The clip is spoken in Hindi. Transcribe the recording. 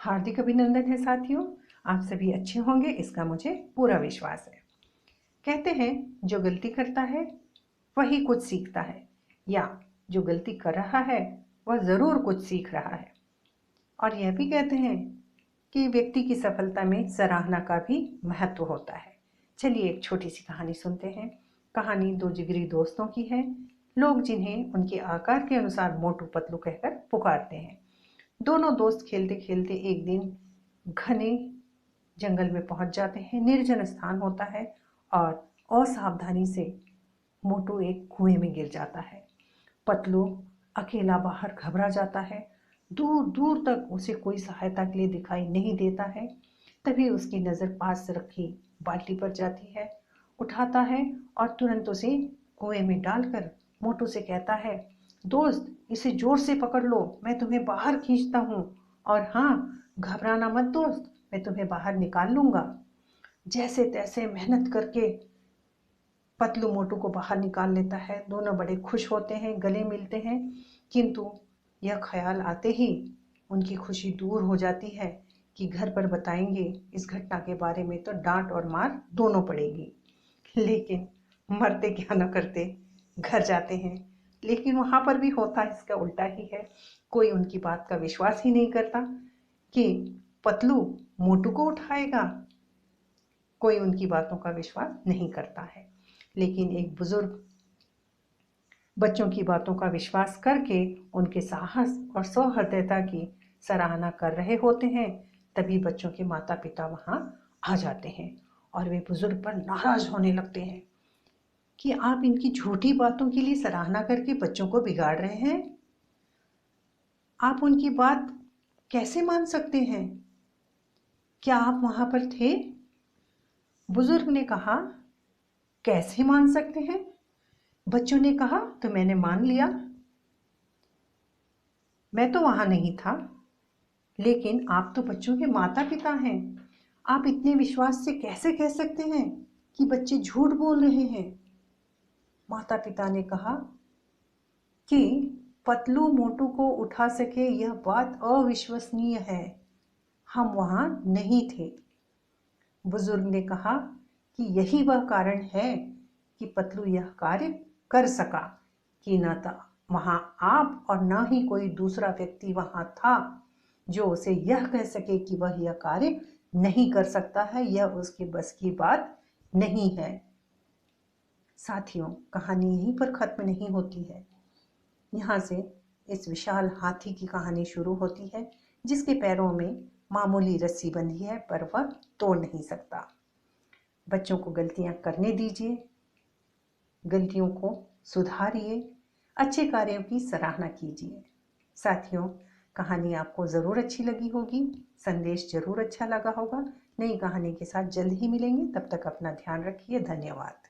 हार्दिक अभिनंदन है साथियों। आप सभी अच्छे होंगे इसका मुझे पूरा विश्वास है। कहते हैं जो गलती करता है वही कुछ सीखता है, या जो गलती कर रहा है वह ज़रूर कुछ सीख रहा है। और यह भी कहते हैं कि व्यक्ति की सफलता में सराहना का भी महत्व होता है। चलिए एक छोटी सी कहानी सुनते हैं। कहानी दो जिगरी दोस्तों की है, लोग जिन्हें उनके आकार के अनुसार मोटू पतलू कहकर पुकारते हैं। दोनों दोस्त खेलते खेलते एक दिन घने जंगल में पहुंच जाते हैं। निर्जन स्थान होता है और असावधानी से मोटू एक कुएं में गिर जाता है। पतलू अकेला बाहर घबरा जाता है। दूर दूर तक उसे कोई सहायता के लिए दिखाई नहीं देता है। तभी उसकी नज़र पास रखी बाल्टी पर जाती है। उठाता है और तुरंत उसे कुएं में डालकर मोटू से कहता है, दोस्त इसे जोर से पकड़ लो, मैं तुम्हें बाहर खींचता हूँ। और हाँ, घबराना मत दोस्त, मैं तुम्हें बाहर निकाल लूँगा। जैसे तैसे मेहनत करके पतलू मोटू को बाहर निकाल लेता है। दोनों बड़े खुश होते हैं, गले मिलते हैं, किंतु यह ख्याल आते ही उनकी खुशी दूर हो जाती है कि घर पर बताएंगे इस घटना के बारे में तो डांट और मार दोनों पड़ेगी। लेकिन मरते क्या न करते घर जाते हैं, लेकिन वहाँ पर भी होता इसका उल्टा ही है। कोई उनकी बात का विश्वास ही नहीं करता कि पतलू मोटू को उठाएगा। कोई उनकी बातों का विश्वास नहीं करता है। लेकिन एक बुजुर्ग बच्चों की बातों का विश्वास करके उनके साहस और सौहृदयता की सराहना कर रहे होते हैं। तभी बच्चों के माता पिता वहाँ आ जाते हैं और वे बुजुर्ग पर नाराज होने लगते हैं कि आप इनकी झूठी बातों के लिए सराहना करके बच्चों को बिगाड़ रहे हैं। आप उनकी बात कैसे मान सकते हैं? क्या आप वहाँ पर थे? बुजुर्ग ने कहा, कैसे मान सकते हैं? बच्चों ने कहा, तो मैंने मान लिया। मैं तो वहाँ नहीं था, लेकिन आप तो बच्चों के माता पिता हैं। आप इतने विश्वास से कैसे कह सकते हैं कि बच्चे झूठ बोल रहे हैं? माता पिता ने कहा कि पतलू मोटू को उठा सके यह बात अविश्वसनीय है, हम वहाँ नहीं थे। बुजुर्ग ने कहा कि यही वह कारण है कि पतलू यह कार्य कर सका, कि न तो वहाँ आप और न ही कोई दूसरा व्यक्ति वहाँ था जो उसे यह कह सके कि वह यह कार्य नहीं कर सकता है, यह उसके बस की बात नहीं है। साथियों, कहानी यहीं पर खत्म नहीं होती है। यहाँ से इस विशाल हाथी की कहानी शुरू होती है, जिसके पैरों में मामूली रस्सी बंधी है पर वह तोड़ नहीं सकता। बच्चों को गलतियाँ करने दीजिए, गलतियों को सुधारिए, अच्छे कार्यों की सराहना कीजिए। साथियों, कहानी आपको ज़रूर अच्छी लगी होगी, संदेश ज़रूर अच्छा लगा होगा। नई कहानी के साथ जल्द ही मिलेंगे, तब तक अपना ध्यान रखिए। धन्यवाद।